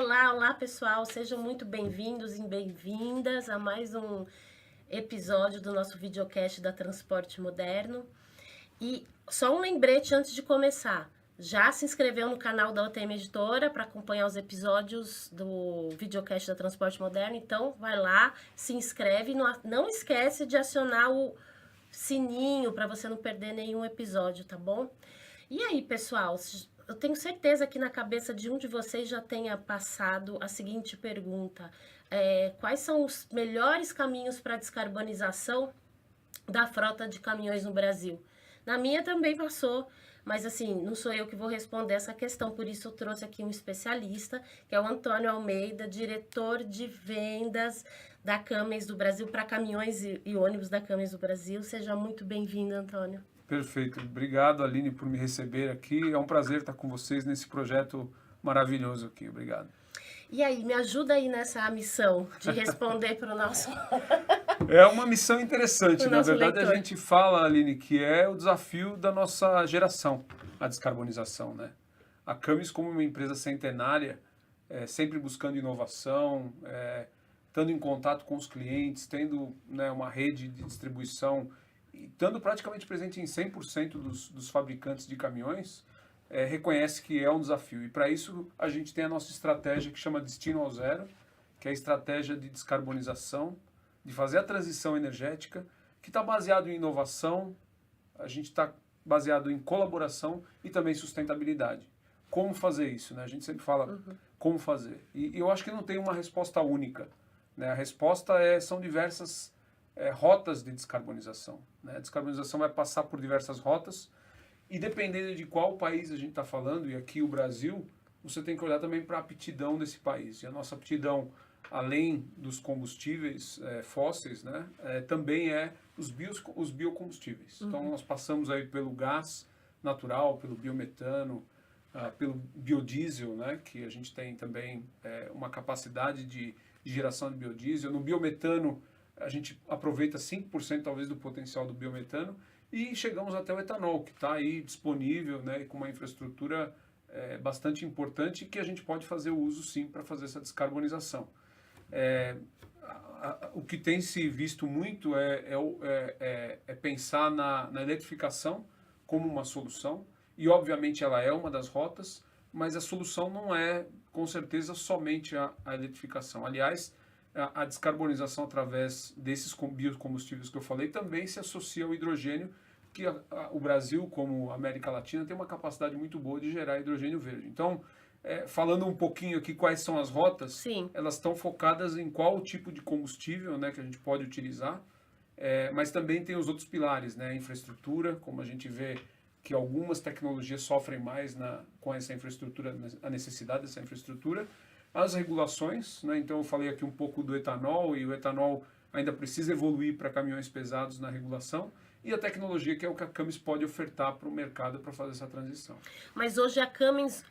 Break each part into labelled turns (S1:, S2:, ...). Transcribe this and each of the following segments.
S1: Olá, olá pessoal, sejam muito bem-vindos e bem-vindas a mais um episódio do nosso videocast da Transporte Moderno. E só um lembrete antes de começar, já se inscreveu no canal da OTM Editora para acompanhar os episódios do videocast da Transporte Moderno? Então vai lá, se inscreve e não esquece de acionar o sininho para você não perder nenhum episódio, tá bom? E aí, pessoal, eu tenho certeza que na cabeça de um de vocês já tenha passado a seguinte pergunta: quais são os melhores caminhos para a descarbonização da frota de caminhões no Brasil? Na minha também passou, mas assim, não sou eu que vou responder essa questão, por isso eu trouxe aqui um especialista, que é o Antônio Almeida, diretor de vendas da Cummins do Brasil para caminhões e ônibus da Cummins do Brasil. Seja muito bem-vindo, Antônio.
S2: Perfeito. Obrigado, Aline, por me receber aqui. É um prazer estar com vocês nesse projeto maravilhoso aqui. Obrigado.
S1: E aí, me ajuda aí nessa missão de responder para o nosso...
S2: É uma missão interessante.
S1: O
S2: Na
S1: nosso
S2: verdade,
S1: leitor.
S2: a gente fala, Aline, que é o desafio da nossa geração, a descarbonização, né? A Cummins, como uma empresa centenária, sempre buscando inovação, estando em contato com os clientes, tendo, né, uma rede de distribuição e estando praticamente presente em 100% dos fabricantes de caminhões, reconhece que é um desafio. E para isso a gente tem a nossa estratégia que chama Destino ao Zero, que é a estratégia de descarbonização, de fazer a transição energética, que está baseado em inovação, a gente está baseado em colaboração e também sustentabilidade. Como fazer isso, né? A gente sempre fala como fazer. E eu acho que não tem uma resposta única, né? A resposta são diversas rotas de descarbonização, né? A descarbonização vai passar por diversas rotas e dependendo de qual país a gente está falando, e aqui o Brasil, você tem que olhar também para a aptidão desse país. E a nossa aptidão, além dos combustíveis fósseis, né, também os biocombustíveis. Então nós passamos aí pelo gás natural, pelo biometano, pelo biodiesel, né, que a gente tem também uma capacidade de geração de biodiesel. No biometano, a gente aproveita 5% talvez do potencial do biometano e chegamos até o etanol, que está aí disponível, né, com uma infraestrutura bastante importante que a gente pode fazer o uso sim para fazer essa descarbonização. O que tem se visto muito é pensar na eletrificação como uma solução, e obviamente ela é uma das rotas, mas a solução não é, com certeza, somente a eletrificação. Aliás, a descarbonização através desses biocombustíveis que eu falei também se associa ao hidrogênio, que o Brasil, como a América Latina, tem uma capacidade muito boa de gerar hidrogênio verde. Então, falando um pouquinho aqui quais são as rotas,
S1: Sim.
S2: elas estão focadas em qual tipo de combustível, né, que a gente pode utilizar, mas também tem os outros pilares, né, a infraestrutura, como a gente vê que algumas tecnologias sofrem mais com essa infraestrutura, a necessidade dessa infraestrutura, as regulações, né, então eu falei aqui um pouco do etanol, e o etanol ainda precisa evoluir para caminhões pesados na regulação, e a tecnologia, que é o que a Cummins pode ofertar para o mercado para fazer essa transição.
S1: Mas hoje a Cummins,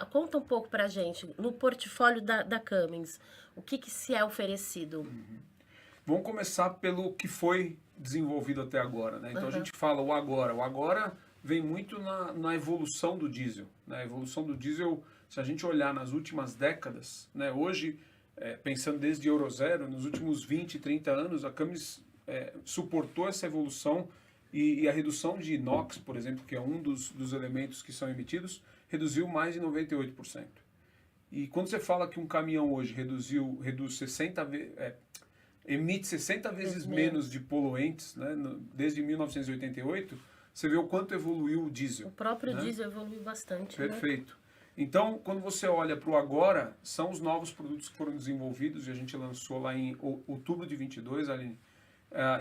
S1: conta um pouco pra gente, no portfólio da Cummins, o que se é oferecido?
S2: Vamos começar pelo que foi desenvolvido até agora, né? Então a gente fala o agora. O agora vem muito na evolução do diesel, né? A evolução do diesel, se a gente olhar nas últimas décadas, né? Hoje, pensando desde Euro Zero, nos últimos 20, 30 anos, a Cummins suportou essa evolução e a redução de NOx, por exemplo, que é um dos elementos que são emitidos, reduziu mais de 98%. E quando você fala que um caminhão hoje emite 60 vezes menos de poluentes, né, desde 1988, você vê o quanto evoluiu o diesel.
S1: O próprio
S2: né?
S1: diesel evoluiu bastante,
S2: Perfeito. Né? Então, quando você olha para o agora, são os novos produtos que foram desenvolvidos e a gente lançou lá em outubro de 22, Aline.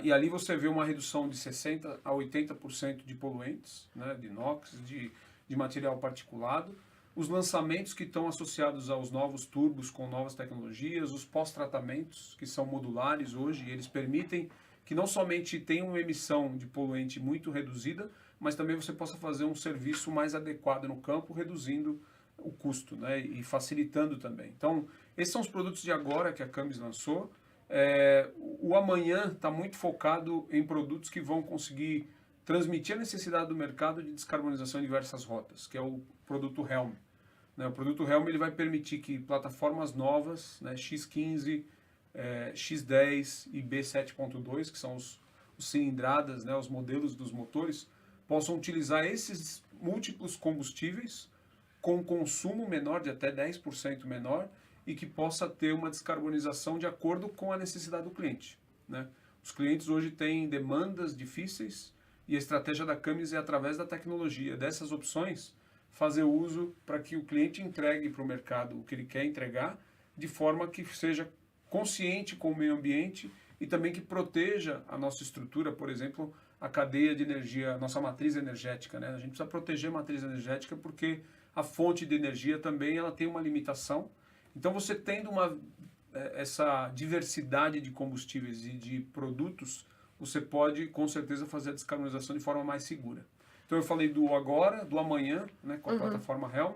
S2: E ali você vê uma redução de 60% a 80% de poluentes, né, de NOx, de material particulado. Os lançamentos que estão associados aos novos turbos com novas tecnologias, os pós-tratamentos, que são modulares hoje, e eles permitem que não somente tenha uma emissão de poluente muito reduzida, mas também você possa fazer um serviço mais adequado no campo, reduzindo o custo, né, e facilitando também. Então, esses são os produtos de agora que a Cummins lançou. O amanhã está muito focado em produtos que vão conseguir transmitir a necessidade do mercado de descarbonização em diversas rotas, que é o produto Helm. né? O produto Helm ele vai permitir que plataformas novas, né, X15, X10 e B7.2, que são os cilindradas, né, os modelos dos motores, possam utilizar esses múltiplos combustíveis com consumo menor, de até 10% menor, e que possa ter uma descarbonização de acordo com a necessidade do cliente, né? Os clientes hoje têm demandas difíceis e a estratégia da Camis é, através da tecnologia, dessas opções, fazer uso para que o cliente entregue para o mercado o que ele quer entregar, de forma que seja consciente com o meio ambiente e também que proteja a nossa estrutura, por exemplo, a cadeia de energia, a nossa matriz energética, né? A gente precisa proteger a matriz energética porque a fonte de energia também ela tem uma limitação. Então, você tendo essa diversidade de combustíveis e de produtos, você pode, com certeza, fazer a descarbonização de forma mais segura. Então, eu falei do agora, do amanhã, né, com a plataforma Helm,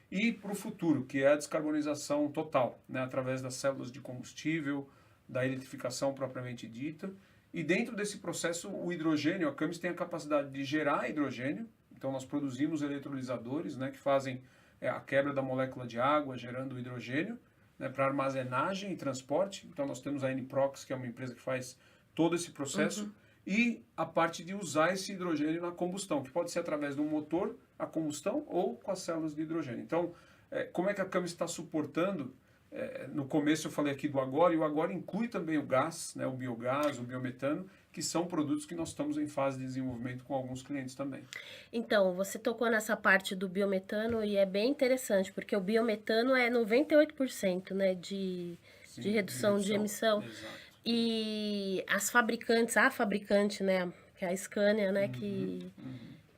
S2: e para o futuro, que é a descarbonização total, né, através das células de combustível, da eletrificação propriamente dita. E dentro desse processo, o hidrogênio, a Camis tem a capacidade de gerar hidrogênio. Então, nós produzimos eletrolisadores, né, que fazem a quebra da molécula de água, gerando hidrogênio, né, para armazenagem e transporte. Então, nós temos a NProx, que é uma empresa que faz todo esse processo, e a parte de usar esse hidrogênio na combustão, que pode ser através de um motor, a combustão, ou com as células de hidrogênio. Então, como é que a Camis está suportando? No começo eu falei aqui do agora, e o agora inclui também o gás, né, o biogás, o biometano, que são produtos que nós estamos em fase de desenvolvimento com alguns clientes também.
S1: Então, você tocou nessa parte do biometano e é bem interessante, porque o biometano é 98%, né, de redução de emissão.
S2: Exato.
S1: E as fabricantes, a fabricante, né, que é a Scania, né,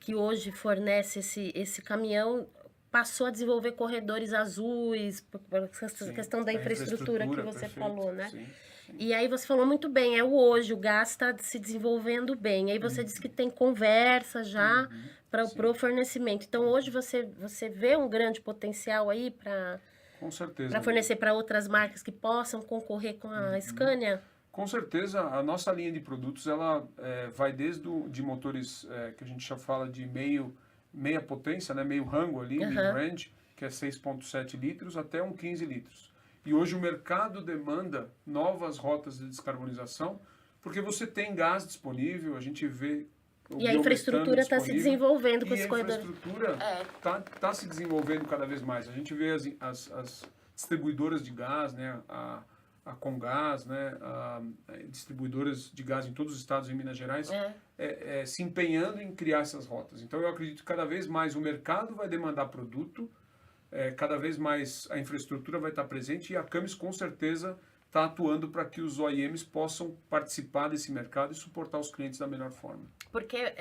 S1: que hoje fornece esse caminhão, passou a desenvolver corredores azuis, por questão da infraestrutura que você falou, né?
S2: Sim.
S1: E aí você falou muito bem, hoje o gás está se desenvolvendo bem. Aí você disse que tem conversa já para o fornecimento. Então hoje você vê um grande potencial aí para fornecer para outras marcas que possam concorrer com a Scania?
S2: Com certeza, a nossa linha de produtos ela vai desde de motores que a gente já fala de meia potência, né, meio rango ali, mid-range, que é 6,7 litros, até 15 litros. E hoje o mercado demanda novas rotas de descarbonização, porque você tem gás disponível, a gente vê
S1: e a infraestrutura está se desenvolvendo com esse corredor.
S2: A infraestrutura está se desenvolvendo cada vez mais. A gente vê as distribuidoras de gás, né, a Comgás, né, distribuidoras de gás em todos os estados em Minas Gerais, se empenhando em criar essas rotas. Então, eu acredito que cada vez mais o mercado vai demandar produto, cada vez mais a infraestrutura vai estar presente e a Camis, com certeza, está atuando para que os OEMs possam participar desse mercado e suportar os clientes da melhor forma.
S1: Porque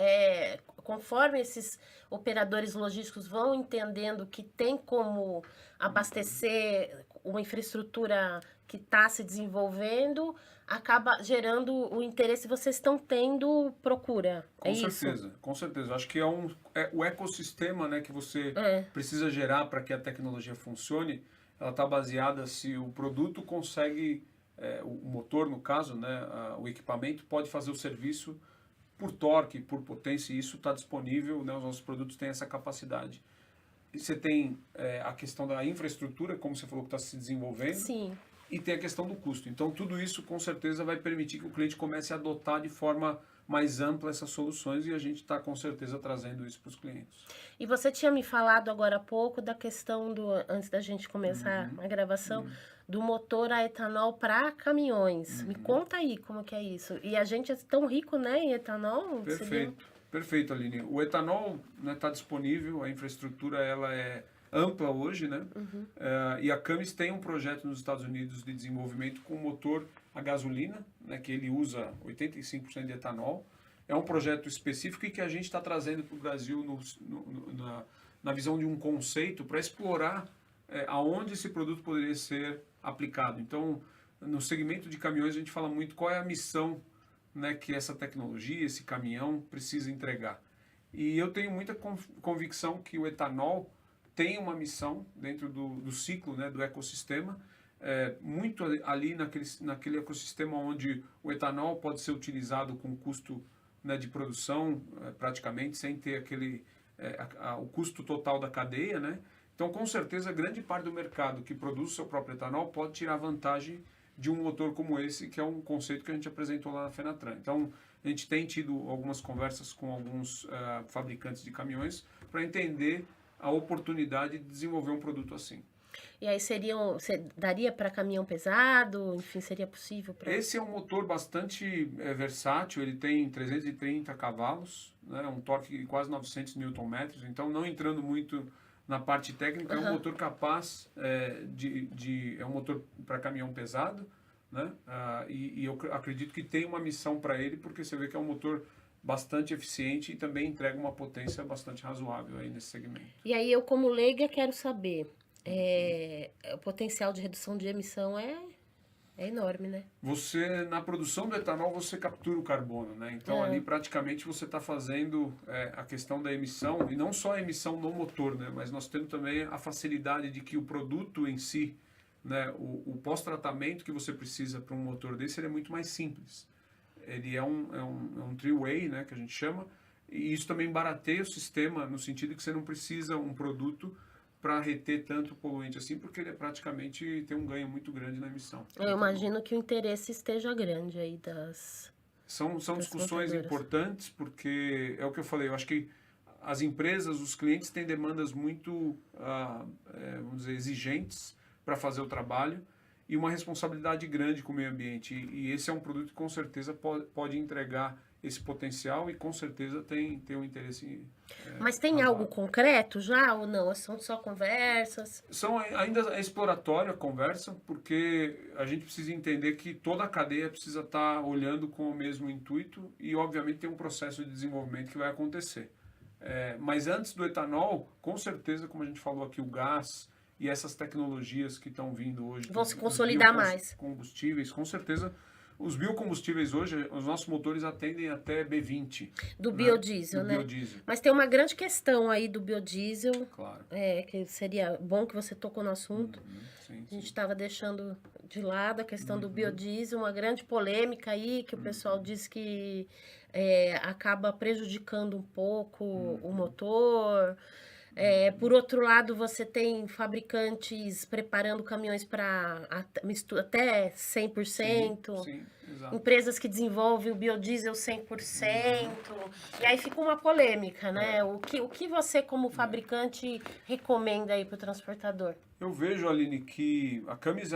S1: conforme esses operadores logísticos vão entendendo que tem como abastecer uma infraestrutura que está se desenvolvendo, acaba gerando o interesse, vocês estão tendo procura.
S2: Com certeza, isso? Com certeza. Acho que o ecossistema, né, que você precisa gerar para que a tecnologia funcione, ela está baseada se o produto consegue, o motor no caso, né, o equipamento pode fazer o serviço por torque, por potência, e isso está disponível, né, os nossos produtos têm essa capacidade. E você tem a questão da infraestrutura, como você falou, que está se desenvolvendo.
S1: Sim.
S2: E tem a questão do custo. Então, tudo isso, com certeza, vai permitir que o cliente comece a adotar de forma mais ampla essas soluções e a gente está, com certeza, trazendo isso para os clientes.
S1: E você tinha me falado agora há pouco da questão antes da gente começar a gravação, do motor a etanol para caminhões. Me conta aí como que é isso. E a gente é tão rico, né, em etanol?
S2: Perfeito, Aline. O etanol está disponível, a infraestrutura ela é ampla hoje, né? E a Camis tem um projeto nos Estados Unidos de desenvolvimento com motor a gasolina, né, que ele usa 85% de etanol. É um projeto específico e que a gente está trazendo para o Brasil na visão de um conceito para explorar aonde esse produto poderia ser aplicado. Então, no segmento de caminhões, a gente fala muito qual é a missão, né, que essa tecnologia, esse caminhão precisa entregar. E eu tenho muita convicção que o etanol tem uma missão dentro do ciclo, né, do ecossistema, muito ali naquele ecossistema onde o etanol pode ser utilizado com custo, né, de produção praticamente sem ter o custo total da cadeia, né, Então, com certeza, grande parte do mercado que produz o seu próprio etanol pode tirar vantagem de um motor como esse, que é um conceito que a gente apresentou lá na Fenatran. Então, a gente tem tido algumas conversas com alguns fabricantes de caminhões para entender a oportunidade de desenvolver um produto assim.
S1: E aí daria para caminhão pesado? Enfim, seria possível para...
S2: Esse é um motor bastante versátil, ele tem 330 cavalos, né, um torque de quase 900 Nm, então não entrando muito na parte técnica, é um motor capaz é um motor para caminhão pesado, né, e eu acredito que tem uma missão para ele, porque você vê que é um motor bastante eficiente e também entrega uma potência bastante razoável aí nesse segmento.
S1: E aí eu, como leiga, quero saber, o potencial de redução de emissão é enorme, né?
S2: Você, na produção do etanol, você captura o carbono, né? Então, ali praticamente você está fazendo a questão da emissão, e não só a emissão no motor, né? Mas nós temos também a facilidade de que o produto em si, né? O pós-tratamento que você precisa para um motor desse, ele é muito mais simples. Ele é um three-way, né? Que a gente chama, e isso também barateia o sistema, no sentido que você não precisa um produto para reter tanto poluente assim, porque ele praticamente tem um ganho muito grande na emissão.
S1: Eu imagino que o interesse esteja grande aí
S2: São discussões importantes, porque é o que eu falei, eu acho que as empresas, os clientes têm demandas muito, vamos dizer, exigentes para fazer o trabalho e uma responsabilidade grande com o meio ambiente. E esse é um produto que com certeza pode entregar esse potencial e com certeza tem um interesse.
S1: Mas tem algo concreto já ou não? São só conversas?
S2: Ainda é exploratória a conversa, porque a gente precisa entender que toda a cadeia precisa estar olhando com o mesmo intuito e, obviamente, tem um processo de desenvolvimento que vai acontecer. Mas antes do etanol, com certeza, como a gente falou aqui, o gás e essas tecnologias que estão vindo hoje...
S1: Vão se consolidar mais.
S2: Combustíveis, com certeza... Os biocombustíveis hoje, os nossos motores atendem até B20.
S1: Do biodiesel, né?
S2: Biodiesel.
S1: Mas tem uma grande questão aí do biodiesel.
S2: Claro.
S1: Que seria bom que você tocou no assunto.
S2: Sim,
S1: a gente estava deixando de lado a questão do biodiesel, uma grande polêmica aí, que o pessoal diz que acaba prejudicando um pouco o motor. Por outro lado, você tem fabricantes preparando caminhões para até 100%.
S2: Sim, exato.
S1: Empresas que desenvolvem o biodiesel 100%. E aí fica uma polêmica, né? O que você, como fabricante, recomenda aí para o transportador?
S2: Eu vejo, Aline, que a Camis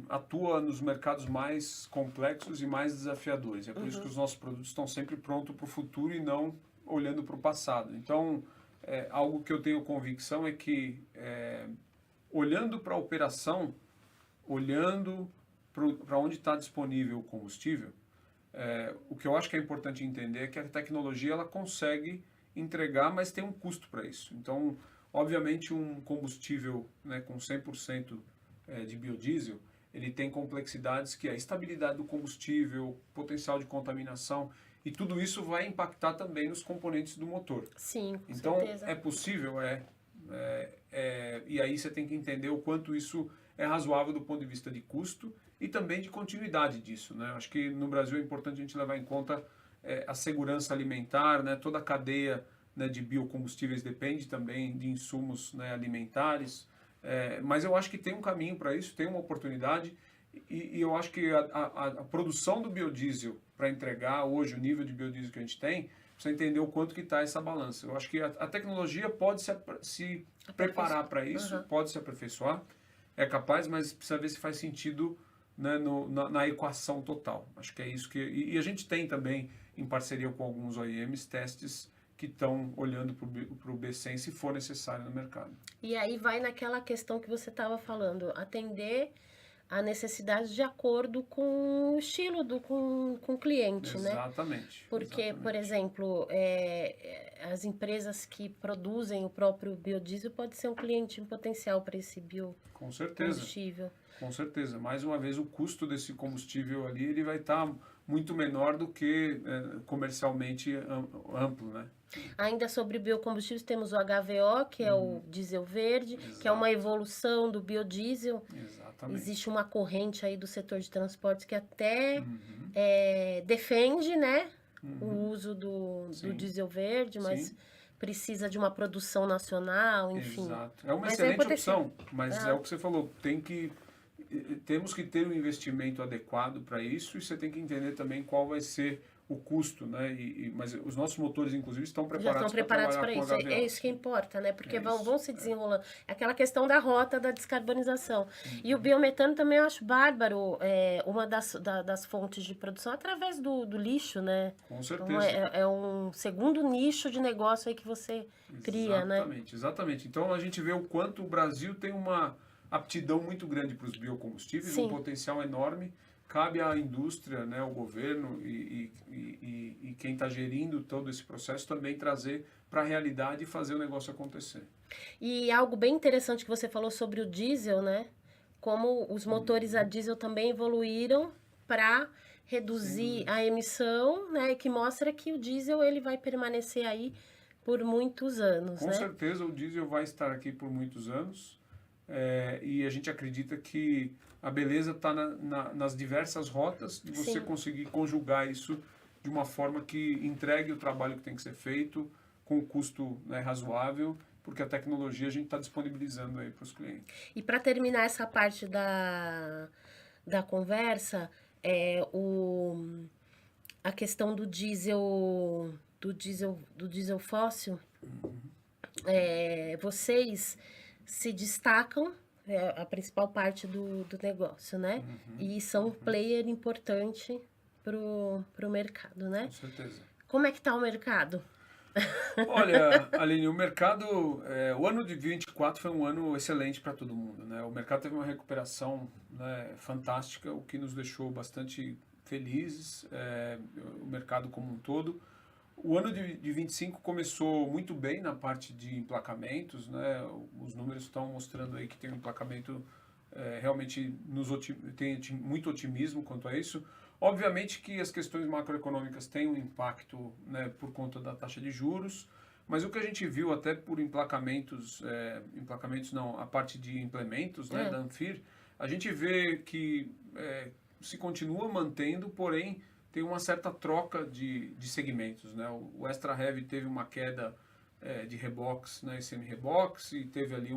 S2: atua nos mercados mais complexos e mais desafiadores. É por isso que os nossos produtos estão sempre prontos para o futuro e não olhando para o passado. Então... algo que eu tenho convicção é que, olhando para a operação, olhando para onde está disponível o combustível, o que eu acho que é importante entender é que a tecnologia ela consegue entregar, mas tem um custo para isso. Então, obviamente, um combustível, né, com 100% de biodiesel, ele tem complexidades que é a estabilidade do combustível, potencial de contaminação, e tudo isso vai impactar também nos componentes do motor.
S1: Sim, com
S2: então,
S1: certeza.
S2: É possível, e aí você tem que entender o quanto isso é razoável do ponto de vista de custo e também de continuidade disso, né? Acho que no Brasil é importante a gente levar em conta a segurança alimentar, né? Toda a cadeia, né, de biocombustíveis depende também de insumos, né, alimentares, mas eu acho que tem um caminho para isso, tem uma oportunidade. E eu acho que a produção do biodiesel para entregar hoje o nível de biodiesel que a gente tem, precisa entender o quanto que está essa balança. Eu acho que a tecnologia pode se preparar para isso, pode se aperfeiçoar, é capaz, mas precisa ver se faz sentido, né, na equação total. Acho que é isso que... E a gente tem também, em parceria com alguns OEMs, testes que estão olhando para o B100 se for necessário no mercado.
S1: E aí vai naquela questão que você estava falando, atender a necessidade de acordo com o estilo com o cliente, né?
S2: Exatamente.
S1: Porque, por exemplo, as empresas que produzem o próprio biodiesel pode ser um cliente em potencial para esse biocombustível.
S2: Com certeza. Mais uma vez, o custo desse combustível ali ele vai estar muito menor do que comercialmente amplo, né?
S1: Ainda sobre biocombustíveis, temos o HVO, que é o diesel verde,
S2: Exato.
S1: Que é uma evolução do biodiesel.
S2: Exatamente.
S1: Existe uma corrente aí do setor de transportes que até defende, né, o uso do diesel verde, mas precisa de uma produção nacional, enfim.
S2: Exato. É uma
S1: Mas
S2: excelente
S1: potencial.
S2: opção, mas
S1: É.
S2: é o que você falou, temos que ter um investimento adequado para isso e você tem que entender também qual vai ser o custo, né? Mas os nossos motores, inclusive, estão
S1: Já estão
S2: preparados para
S1: preparados
S2: trabalhar
S1: para
S2: com
S1: isso. É
S2: HVO.
S1: isso que importa, né? Porque
S2: É
S1: vão,
S2: isso,
S1: vão se desenrolando. É aquela questão da rota da descarbonização. E o
S2: Uhum.
S1: biometano também eu acho bárbaro, uma das fontes de produção através do lixo, né?
S2: Com
S1: Então
S2: certeza.
S1: é um segundo nicho de negócio aí que você cria, né?
S2: Exatamente, exatamente. Então a gente vê o quanto o Brasil tem uma aptidão muito grande para os biocombustíveis, um
S1: Sim.
S2: potencial enorme. Cabe à indústria, né, o governo e quem está gerindo todo esse processo também trazer para a realidade e fazer o negócio acontecer.
S1: E algo bem interessante que você falou sobre o diesel, né? Como os motores a diesel também evoluíram para reduzir
S2: dúvida.
S1: a emissão, né? Que mostra que o diesel ele vai permanecer aí por muitos anos,
S2: Com
S1: né?
S2: certeza o diesel vai estar aqui por muitos anos e a gente acredita que a beleza está nas diversas rotas de você
S1: Sim.
S2: conseguir conjugar isso de uma forma que entregue o trabalho que tem que ser feito com um custo, né, razoável, porque a tecnologia a gente está disponibilizando aí para os clientes.
S1: E para terminar essa parte da conversa, a questão do diesel fóssil, vocês se destacam, é a principal parte do negócio, né? E são um player importante pro mercado, né?
S2: Com certeza.
S1: Como é que tá o mercado?
S2: Olha, Aline, o mercado, o ano de 24 foi um ano excelente para todo mundo, né? O mercado teve uma recuperação, né, fantástica, o que nos deixou bastante felizes, o mercado como um todo. O ano de 25 começou muito bem na parte de emplacamentos, né? Os números estão mostrando aí que tem um emplacamento realmente tem muito otimismo quanto a isso. Obviamente que as questões macroeconômicas têm um impacto, né, por conta da taxa de juros, mas o que a gente viu até por emplacamentos não, a parte de implementos, né, da Anfir, a gente vê que se continua mantendo, porém tem uma certa troca de segmentos, né? O Extra Heavy teve uma queda de reboques, né, e semi-reboques, e teve ali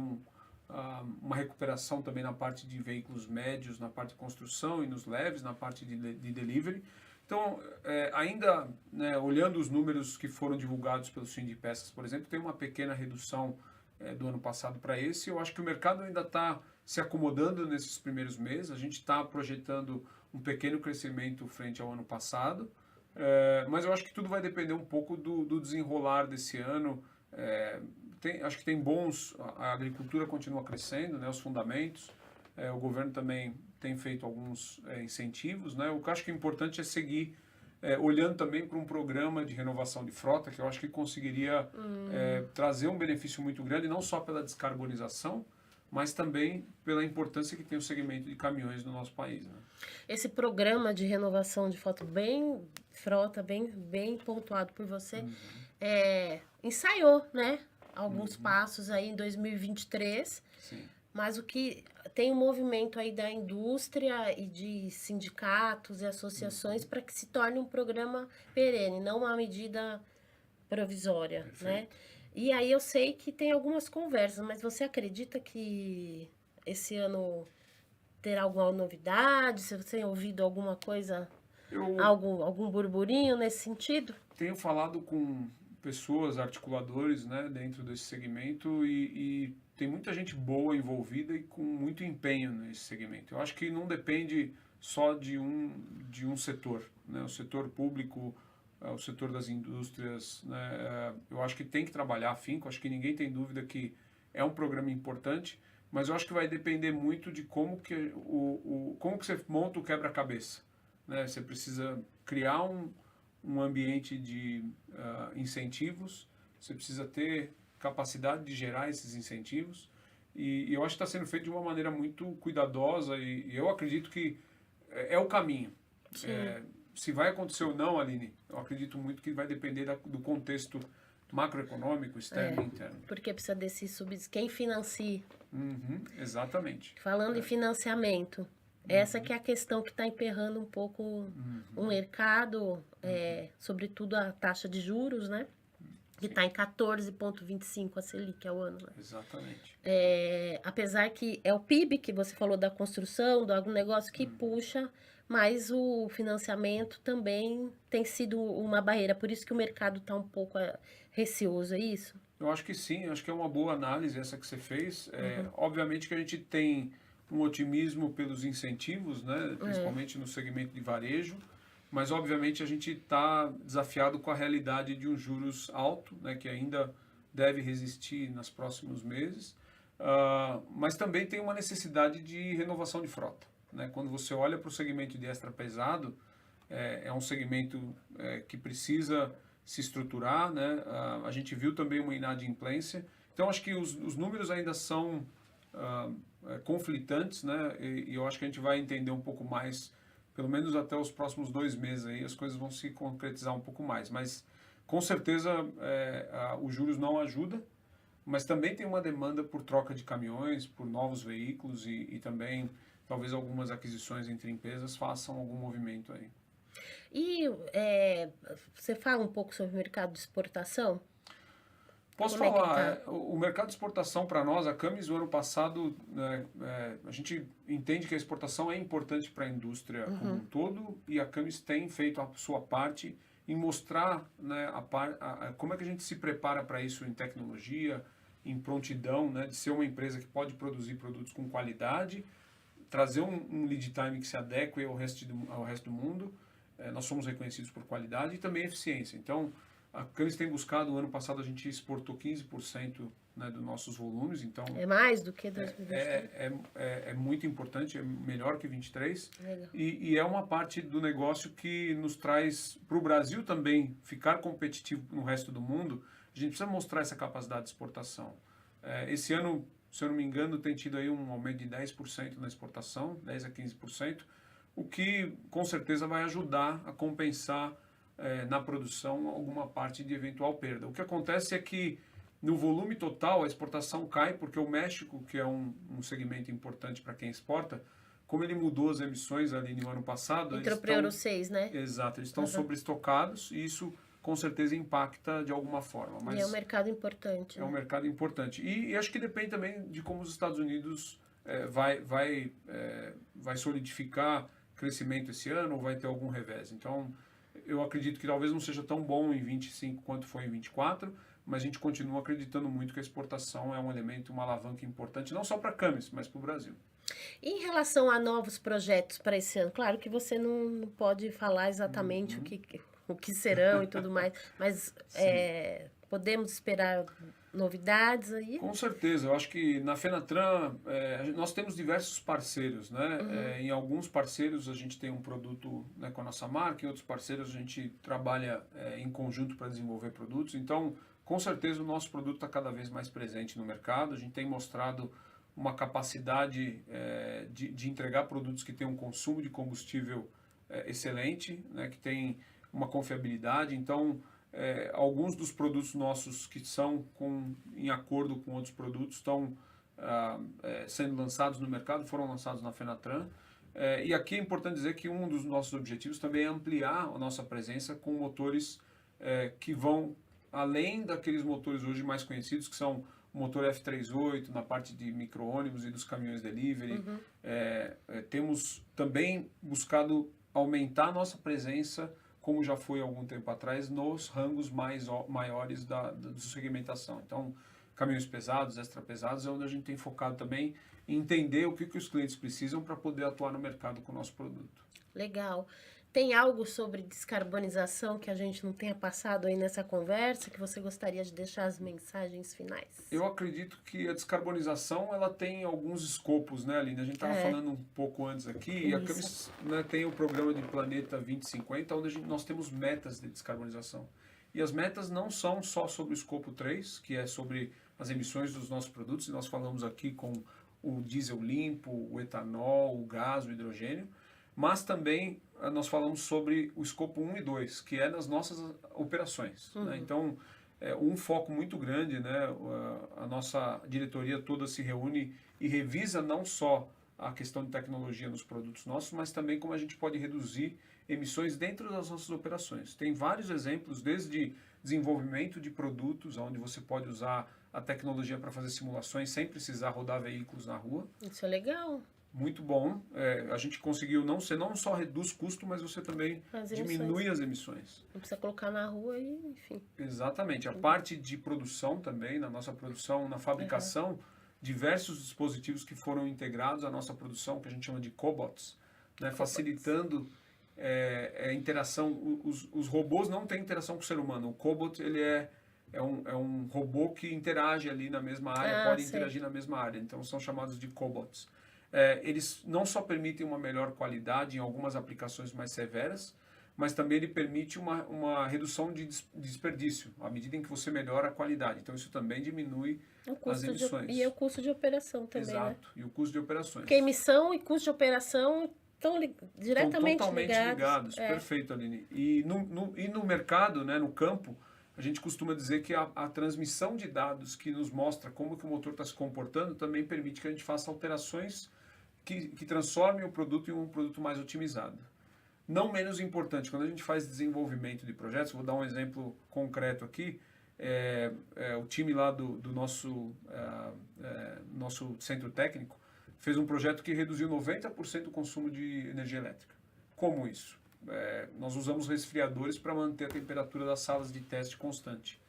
S2: uma recuperação também na parte de veículos médios, na parte de construção e nos leves, na parte de delivery. Então, ainda, né, olhando os números que foram divulgados pelo Sindipeças, por exemplo, tem uma pequena redução do ano passado para esse. Eu acho que o mercado ainda está se acomodando nesses primeiros meses. A gente está projetando um pequeno crescimento frente ao ano passado, mas eu acho que tudo vai depender um pouco do desenrolar desse ano. Acho que tem a agricultura continua crescendo, né, os fundamentos, o governo também tem feito alguns incentivos, né, o que eu acho que é importante é seguir olhando também para um programa de renovação de frota, que eu acho que conseguiria trazer um benefício muito grande, não só pela descarbonização, mas também pela importância que tem o segmento de caminhões no nosso país, né?
S1: Esse programa de renovação de frota bem pontuado por você, ensaiou, né? Alguns passos aí em 2023,
S2: Sim.
S1: mas o que tem um movimento aí da indústria e de sindicatos e associações para que se torne um programa perene, não uma medida provisória, né?
S2: Perfeito.
S1: E aí eu sei que tem algumas conversas, mas você acredita que esse ano terá alguma novidade? Se você tem ouvido alguma coisa,
S2: Eu
S1: algum burburinho nesse sentido?
S2: tenho falado com pessoas, articuladores, né, dentro desse segmento e tem muita gente boa envolvida e com muito empenho nesse segmento. Eu acho que não depende só de um setor, né? O setor público, o setor das indústrias, né? Eu acho que tem que trabalhar afinco, acho que ninguém tem dúvida que é um programa importante, mas eu acho que vai depender muito de como que você monta o quebra-cabeça, né? Você precisa criar um ambiente de incentivos, você precisa ter capacidade de gerar esses incentivos e eu acho que está sendo feito de uma maneira muito cuidadosa e eu acredito que é o caminho. Se vai acontecer ou não, Aline, eu acredito muito que vai depender do contexto macroeconômico, externo e interno.
S1: Porque precisa desses subsídios. Quem financia?
S2: Exatamente.
S1: Falando em financiamento, essa que é a questão que está emperrando um pouco o mercado, sobretudo a taxa de juros, né? que está em 14,25 a Selic ao ano, né?
S2: Exatamente.
S1: Apesar que é o PIB que você falou da construção, do agronegócio que puxa, mas o financiamento também tem sido uma barreira, por isso que o mercado está um pouco receoso, é isso?
S2: Eu acho que sim, acho que é uma boa análise essa que você fez. Obviamente que a gente tem um otimismo pelos incentivos, né, principalmente no segmento de varejo, mas obviamente a gente está desafiado com a realidade de um juros alto, né, que ainda deve resistir nos próximos meses, mas também tem uma necessidade de renovação de frota. Né? Quando você olha para o segmento de extra pesado, é um segmento que precisa se estruturar, né? A gente viu também uma inadimplência. Então, acho que os números ainda são conflitantes, né? E eu acho que a gente vai entender um pouco mais, pelo menos até os próximos 2 meses aí, as coisas vão se concretizar um pouco mais. Mas, com certeza, os juros não ajudam, mas também tem uma demanda por troca de caminhões, por novos veículos e também, talvez, algumas aquisições entre empresas façam algum movimento aí.
S1: E você fala um pouco sobre o mercado de exportação?
S2: Posso
S1: Como
S2: falar,
S1: é que tá?
S2: o mercado de exportação para nós, a Camis, o ano passado, a gente entende que a exportação é importante para a indústria como um todo e a Camis tem feito a sua parte em mostrar, né, como é que a gente se prepara para isso em tecnologia, em prontidão, né, de ser uma empresa que pode produzir produtos com qualidade, trazer um lead time que se adeque ao resto do mundo. Nós somos reconhecidos por qualidade e também eficiência. Então, a Camis tem buscado, o ano passado a gente exportou 15%, né, dos nossos volumes, então
S1: É mais do que 2023?
S2: é muito importante, é melhor que 23.
S1: Legal.
S2: E é uma parte do negócio que nos traz para o Brasil também ficar competitivo no resto do mundo. A gente precisa mostrar essa capacidade de exportação. Esse ano, se eu não me engano, tem tido aí um aumento de 10% na exportação, 10 a 15%, o que com certeza vai ajudar a compensar na produção alguma parte de eventual perda. O que acontece é que no volume total a exportação cai porque o México, que é um segmento importante para quem exporta, como ele mudou as emissões ali no ano passado...
S1: Entrou para o Euro 6, né?
S2: Exato, eles estão sobreestocados e isso com certeza impacta de alguma forma. Mas
S1: e é um mercado importante.
S2: é um mercado importante. E acho que depende também de como os Estados Unidos vai solidificar crescimento esse ano ou vai ter algum revés. Então, eu acredito que talvez não seja tão bom em 25 quanto foi em 24, mas a gente continua acreditando muito que a exportação é um elemento, uma alavanca importante, não só para a Camis, mas para o Brasil.
S1: Em relação a novos projetos para esse ano, claro que você não pode falar exatamente o que serão e tudo mais, mas podemos esperar novidades aí?
S2: Com certeza, eu acho que na Fenatran nós temos diversos parceiros, né? Em alguns parceiros a gente tem um produto, né, com a nossa marca, em outros parceiros a gente trabalha em conjunto para desenvolver produtos. Então, com certeza o nosso produto está cada vez mais presente no mercado. A gente tem mostrado uma capacidade de entregar produtos que têm um consumo de combustível excelente, né, que tem uma confiabilidade. Então, alguns dos produtos nossos que são em acordo com outros produtos estão sendo lançados no mercado, foram lançados na Fenatran. E aqui é importante dizer que um dos nossos objetivos também é ampliar a nossa presença com motores que vão além daqueles motores hoje mais conhecidos, que são o motor F38 na parte de micro-ônibus e dos caminhões delivery. Temos também buscado aumentar a nossa presença, como já foi há algum tempo atrás, nos rangos maiores da segmentação. Então, caminhões pesados, extra pesados, é onde a gente tem focado também em entender o que os clientes precisam para poder atuar no mercado com o nosso produto.
S1: Legal. Tem algo sobre descarbonização que a gente não tenha passado aí nessa conversa, que você gostaria de deixar as mensagens finais?
S2: Eu acredito que a descarbonização ela tem alguns escopos, né, Aline? A gente estava falando um pouco antes aqui, e a Camis, né, tem o programa de Planeta 2050, onde nós temos metas de descarbonização. E as metas não são só sobre o escopo 3, que é sobre as emissões dos nossos produtos, e nós falamos aqui com o diesel limpo, o etanol, o gás, o hidrogênio, mas também nós falamos sobre o escopo 1 e 2, que é nas nossas operações. Né? Então, um foco muito grande, né? A nossa diretoria toda se reúne e revisa não só a questão de tecnologia nos produtos nossos, mas também como a gente pode reduzir emissões dentro das nossas operações. Tem vários exemplos, desde desenvolvimento de produtos, onde você pode usar a tecnologia para fazer simulações sem precisar rodar veículos na rua.
S1: Isso é legal.
S2: Muito bom. A gente conseguiu não só reduz custo, mas você também diminui as emissões.
S1: Não precisa colocar na rua e, enfim.
S2: Exatamente. A parte de produção também, na nossa produção, na fabricação, diversos dispositivos que foram integrados à nossa produção, que a gente chama de cobots, né, facilitando a interação. Os robôs não têm interação com o ser humano. O cobot, ele é um robô que interage ali na mesma área, pode interagir na mesma área. Então, são chamados de cobots. Eles não só permitem uma melhor qualidade em algumas aplicações mais severas, mas também ele permite uma redução de desperdício, à medida em que você melhora a qualidade. Então, isso também diminui as emissões.
S1: E o custo de operação também,
S2: Exato,
S1: né?
S2: E o custo de operações.
S1: Porque emissão e custo de operação estão diretamente
S2: totalmente ligados. Perfeito, Aline. E no mercado, né, no campo, a gente costuma dizer que a transmissão de dados que nos mostra como que o motor está se comportando também permite que a gente faça alterações que transformem o produto em um produto mais otimizado. Não menos importante, quando a gente faz desenvolvimento de projetos, vou dar um exemplo concreto aqui, o time lá do nosso centro técnico fez um projeto que reduziu 90% o consumo de energia elétrica. Como isso? Nós usamos resfriadores para manter a temperatura das salas de teste constante.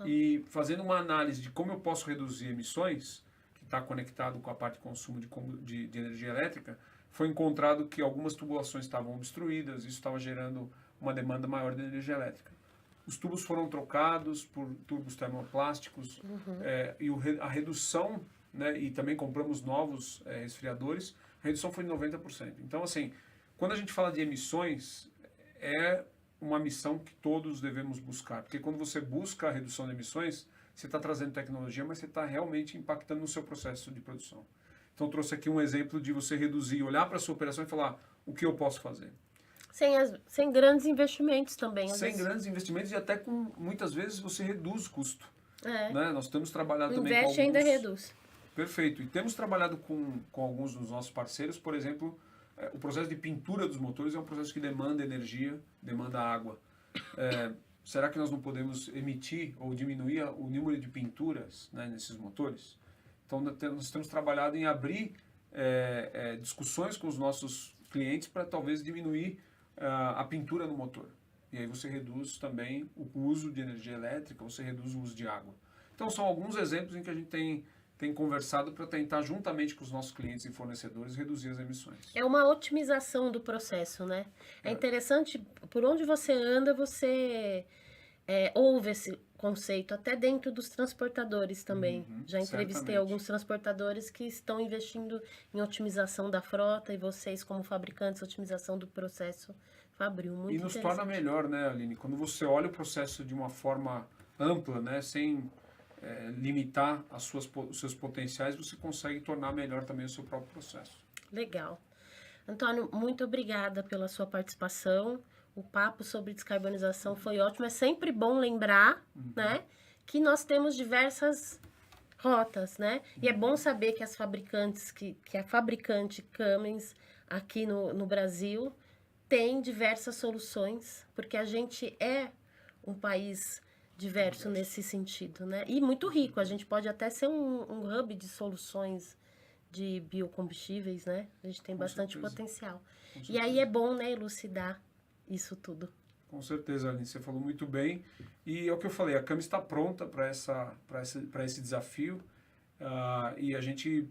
S2: E fazendo uma análise de como eu posso reduzir emissões, que está conectado com a parte de consumo de energia elétrica, foi encontrado que algumas tubulações estavam obstruídas, isso estava gerando uma demanda maior de energia elétrica. Os tubos foram trocados por tubos termoplásticos, e a redução, né, e também compramos novos resfriadores, a redução foi de 90%. Então, assim, quando a gente fala de emissões, é uma missão que todos devemos buscar, porque quando você busca a redução de emissões, você está trazendo tecnologia, mas você está realmente impactando no seu processo de produção. Então, trouxe aqui um exemplo de você reduzir, olhar para a sua operação e falar, o que eu posso fazer?
S1: Sem grandes investimentos também.
S2: Sem grandes investimentos e até com, muitas vezes, você reduz o custo. Né? Nós temos trabalhado também com alguns...
S1: Investe e ainda reduz.
S2: Perfeito. E temos trabalhado com alguns dos nossos parceiros, por exemplo, o processo de pintura dos motores é um processo que demanda energia, demanda água. Será que nós não podemos emitir ou diminuir o número de pinturas, né, nesses motores? Então, nós temos trabalhado em abrir discussões com os nossos clientes para talvez diminuir a pintura no motor. E aí você reduz também o uso de energia elétrica, você reduz o uso de água. Então, são alguns exemplos em que a gente tem conversado para tentar, juntamente com os nossos clientes e fornecedores, reduzir as emissões.
S1: É uma otimização do processo, né? É interessante, por onde você anda, você ouve esse conceito, até dentro dos transportadores também. Já entrevistei alguns transportadores que estão investindo em otimização da frota, e vocês, como fabricantes, otimização do processo Fabril. Muito interessante.
S2: E nos torna melhor, né, Aline? Quando você olha o processo de uma forma ampla, né, sem limitar os seus potenciais, você consegue tornar melhor também o seu próprio processo.
S1: Legal. Antônio, muito obrigada pela sua participação. O papo sobre descarbonização foi ótimo. É sempre bom lembrar, né, que nós temos diversas rotas, né? E é bom saber que as fabricantes, que a fabricante Cummins aqui no Brasil tem diversas soluções, porque a gente é um país diverso nesse sentido, né? E muito rico. A gente pode até ser um hub de soluções de biocombustíveis, né? A gente tem bastante potencial. E aí é bom, né, elucidar isso tudo.
S2: Com certeza, Aline, você falou muito bem. E é o que eu falei, a Cummins está pronta para esse desafio. E a gente,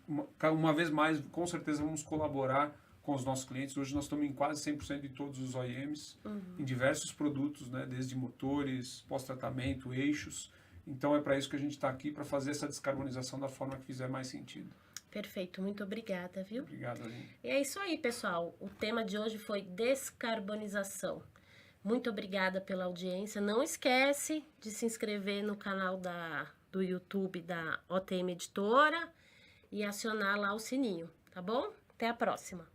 S2: uma vez mais, com certeza vamos colaborar com os nossos clientes. Hoje nós estamos em quase 100% de todos os OEMs, em diversos produtos, né, desde motores, pós-tratamento, eixos. Então é para isso que a gente está aqui, para fazer essa descarbonização da forma que fizer mais sentido.
S1: Perfeito, muito obrigada, viu?
S2: Obrigado, Aline.
S1: E é isso aí, pessoal. O tema de hoje foi descarbonização. Muito obrigada pela audiência. Não esquece de se inscrever no canal do YouTube da OTM Editora e acionar lá o sininho, tá bom? Até a próxima.